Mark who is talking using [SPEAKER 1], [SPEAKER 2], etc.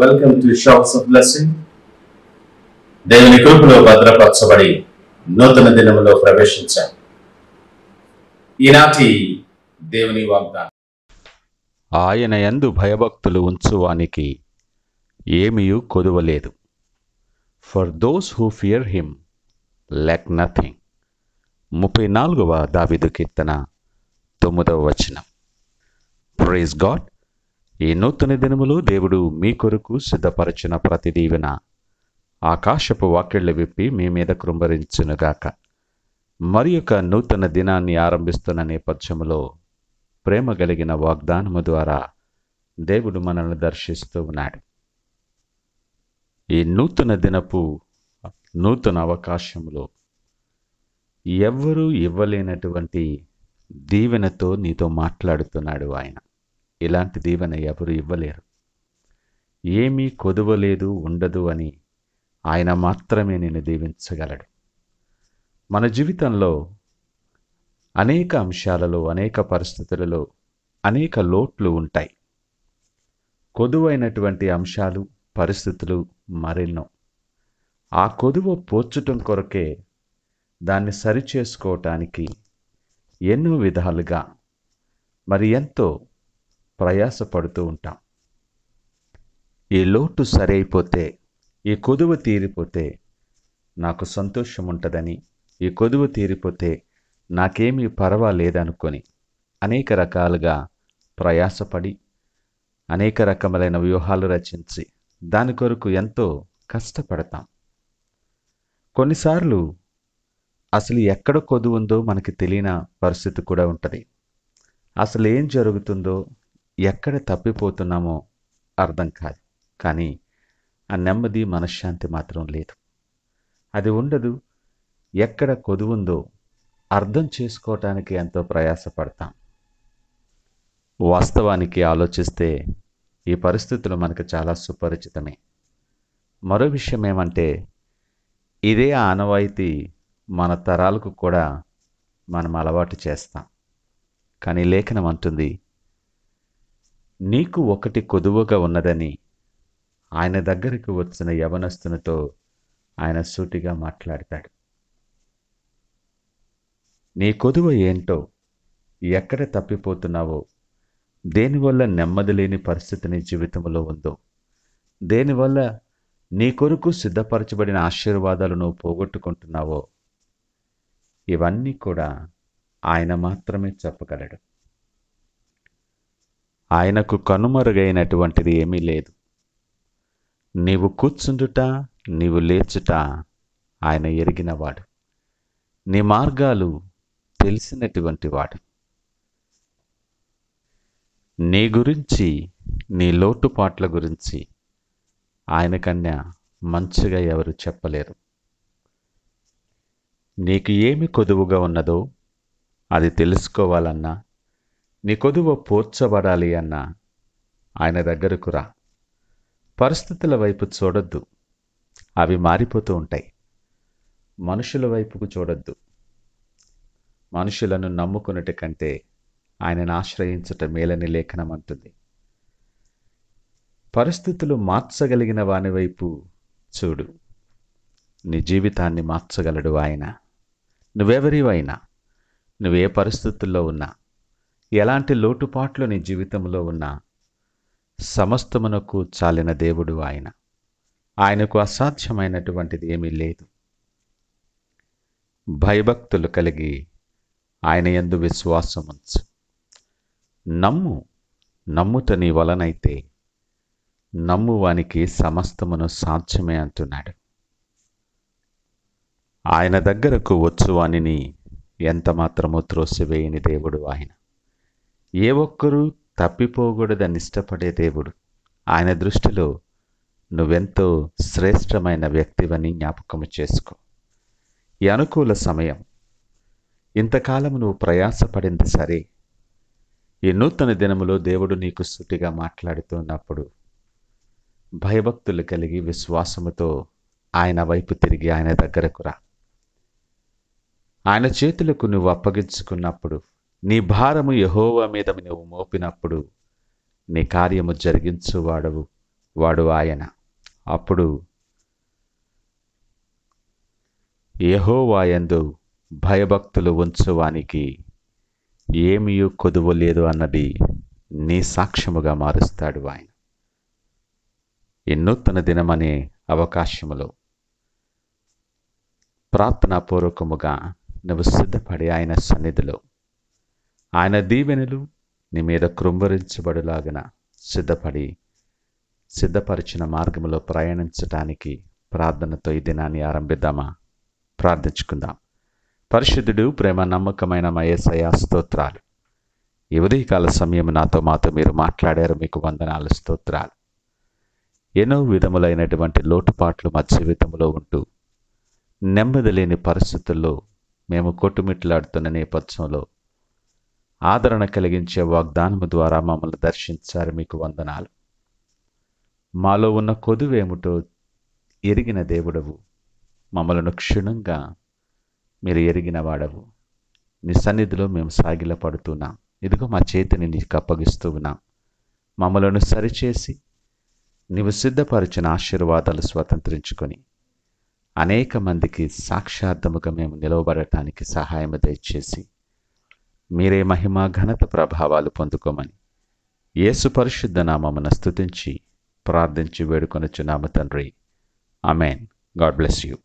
[SPEAKER 1] Welcome to shops of blessing. దేవుని కృపలో భద్రపరచబడి నూతన దినములో ప్రవేశించాం. ఈనాటి దేవుని వాగ్దానం.
[SPEAKER 2] ఆయన యందు భయభక్తులు ఉంచువానికి ఏమీయు కొదువలేదు. For those who fear him lack nothing. 34వ దావీదు కీర్తన 9వ వచనం. Praise God. ఈ నూతన దినములో దేవుడు మీ కొరకు సిద్ధపరచిన ప్రతి దీవెన ఆకాశపు వాకిళ్లు విప్పి మీ మీద కృంభరించునుగాక. మరి యొక్క నూతన దినాన్ని ఆరంభిస్తున్న నేపథ్యములో ప్రేమ కలిగిన వాగ్దానము ద్వారా దేవుడు మనల్ని దర్శిస్తూ ఉన్నాడు. ఈ నూతన దినపు నూతన అవకాశంలో ఎవ్వరూ ఇవ్వలేనటువంటి దీవెనతో నీతో మాట్లాడుతున్నాడు ఆయన. ఇలాంటి దీవెన ఎవరు ఇవ్వలేరు. ఏమీ కొదువలేదు, ఉండదు అని ఆయన మాత్రమే నిన్ను దీవించగలడు. మన జీవితంలో అనేక అంశాలలో, అనేక పరిస్థితులలో అనేక లోట్లు ఉంటాయి. కొదువైనటువంటి అంశాలు, పరిస్థితులు మరెన్నో. ఆ కొదువ పోర్చటం కొరకే, దాన్ని సరిచేసుకోవటానికి ఎన్నో విధాలుగా మరి ఎంతో ప్రయాసపడుతూ ఉంటాం. ఈ లోటు సరైపోతే, ఈ కొదువ తీరిపోతే నాకు సంతోషం ఉంటుందని, ఈ కొదువ తీరిపోతే నాకేమీ పర్వాలేదనుకొని అనేక రకాలుగా ప్రయాసపడి అనేక రకములైన వ్యూహాలు రచించి దాని కొరకు ఎంతో కష్టపడతాం. కొన్నిసార్లు అసలు ఎక్కడ కొదువు ఉందో మనకి తెలియని పరిస్థితి కూడా ఉంటుంది. అసలు ఏం జరుగుతుందో, ఎక్కడ తప్పిపోతున్నామో అర్థం కాదు. కానీ ఆ నెమ్మది, మనశ్శాంతి మాత్రం లేదు. అది ఉండదు. ఎక్కడ కొదువుందో అర్థం చేసుకోవటానికి ఎంతో ప్రయాసపడతాం. వాస్తవానికి ఆలోచిస్తే ఈ పరిస్థితులు మనకు చాలా సుపరిచితమే. మరో విషయం ఏమంటే, ఇదే ఆనవాయితీ మన తరాలకు కూడా మనం అలవాటు చేస్తాం. కానీ లేఖనం అంటుంది, నీకు ఒకటి కొదువుగా ఉన్నదని ఆయన దగ్గరికి వచ్చిన యవనస్తునితో ఆయన సూటిగా మాట్లాడతాడు. నీ కొదువ ఏంటో, ఎక్కడ తప్పిపోతున్నావో, దేనివల్ల నెమ్మది లేని పరిస్థితి నీ జీవితంలో ఉందో, దేనివల్ల నీ కొరకు సిద్ధపరచబడిన ఆశీర్వాదాలు నువ్వు పోగొట్టుకుంటున్నావో, ఇవన్నీ కూడా ఆయన మాత్రమే చెప్పగలడు. ఆయనకు కనుమరుగైనటువంటిది ఏమీ లేదు. నీవు కూర్చుండుట, నీవు లేచుట ఆయన ఎరిగినవాడు. నీ మార్గాలు తెలిసినటువంటి వాడు. నీ గురించి, నీ లోటుపాట్ల గురించి ఆయన కన్నా మంచిగా ఎవరు చెప్పలేరు. నీకు ఏమి కొదువుగా ఉన్నదో అది తెలుసుకోవాలన్నా, నీ కొదువ పోర్చబడాలి అన్నా ఆయన దగ్గరకు రా. పరిస్థితుల వైపు చూడొద్దు, అవి మారిపోతూ ఉంటాయి. మనుషుల వైపుకు చూడొద్దు. మనుషులను నమ్ముకున్నట కంటే ఆయనను ఆశ్రయించట మేలని లేఖనం అంటుంది. పరిస్థితులు మార్చగలిగిన వాని వైపు చూడు. నీ జీవితాన్ని మార్చగలడు ఆయన. నువ్వెవరివైనా, నువ్వే పరిస్థితుల్లో ఉన్నా, ఎలాంటి లోటుపాట్లు నీ జీవితంలో ఉన్నా, సమస్తమునకు చాలిన దేవుడు ఆయన. ఆయనకు అసాధ్యమైనటువంటిది ఏమీ లేదు. భయభక్తులు కలిగి ఆయన యందు విశ్వాసముంచు. నమ్ముట నీ వలనైతే నమ్మువానికి సమస్తమును సాధ్యమే అంటున్నాడు. ఆయన దగ్గరకు వచ్చువానిని ఎంత మాత్రమూ త్రోసివేయని దేవుడు ఆయన. ఏ ఒక్కరూ తప్పిపోకూడదని ఇష్టపడే దేవుడు. ఆయన దృష్టిలో నువ్వెంతో శ్రేష్టమైన వ్యక్తివని జ్ఞాపకము చేసుకో. ఈ అనుకూల సమయం, ఇంతకాలం నువ్వు ప్రయాసపడింది సరే. ఈ నూతన దినములో దేవుడు నీకు సూటిగా మాట్లాడుతున్నప్పుడు భయభక్తులు కలిగి విశ్వాసముతో ఆయన వైపు తిరిగి ఆయన దగ్గరకు రా. ఆయన చేతులకు నువ్వు అప్పగించుకున్నప్పుడు, నీ భారము యెహోవా మీద నువ్వు మోపినప్పుడు నీ కార్యము జరిగించువాడవు వాడు ఆయన. అప్పుడు యెహోవాయందు భయభక్తులు ఉంచువానికి ఏమీ కొదువ లేదు అన్నది నీ సాక్ష్యముగా మారుస్తాడు ఆయన. ఈ నూతన దినమనే అవకాశములో ప్రార్థనాపూర్వకముగా నువ్వు సిద్ధపడి ఆయన సన్నిధిలో ఆయన దీవెనలు నీ మీద కృంభరించబడులాగన సిద్ధపరిచిన మార్గంలో ప్రయాణించటానికి ప్రార్థనతో ఈ దినాన్ని ఆరంభిద్దామా? ప్రార్థించుకుందాం. పరిశుద్ధుడు, ప్రేమ నమ్మకమైన మా యేసయ్యా స్తోత్రాలు. ఈ ఉదయకాల సమయం మాతో మీరు మాట్లాడారు, మీకు వందనాలు, స్తోత్రాలు. ఎన్నో విధములైనటువంటి లోటుపాట్లు మా జీవితంలో ఉంటూ నెమ్మది లేని పరిస్థితుల్లో మేము కొట్టుమిట్లాడుతున్న నేపథ్యంలో ఆదరణ కలిగించే వాగ్దానము ద్వారా మమ్మల్ని దర్శించారు, మీకు వందనాలు. మాలో ఉన్న కొదువేమిటో ఎరిగిన దేవుడవు, మమ్మలను క్షుణ్ణంగా మీరు ఎరిగిన వాడవు. నీ సన్నిధిలో మేము సాగిలపడుతున్నాం. ఇదిగో మా చేతిని నీకు అప్పగిస్తూ ఉన్నాం. మమ్మలను సరిచేసి నీవు సిద్ధపరిచిన ఆశీర్వాదాలు స్వతంత్రించుకొని అనేక మందికి సాక్షార్థముగా మేము నిలవబడటానికి సహాయం దయచేసి మీరే మహిమ ఘనత ప్రభావాలు పొందుకోమని యేసు పరిశుద్ధ నామమున స్తుతించి ప్రార్థించి వేడుకొనుచున్నాము తండ్రి. ఆమేన్. God bless you.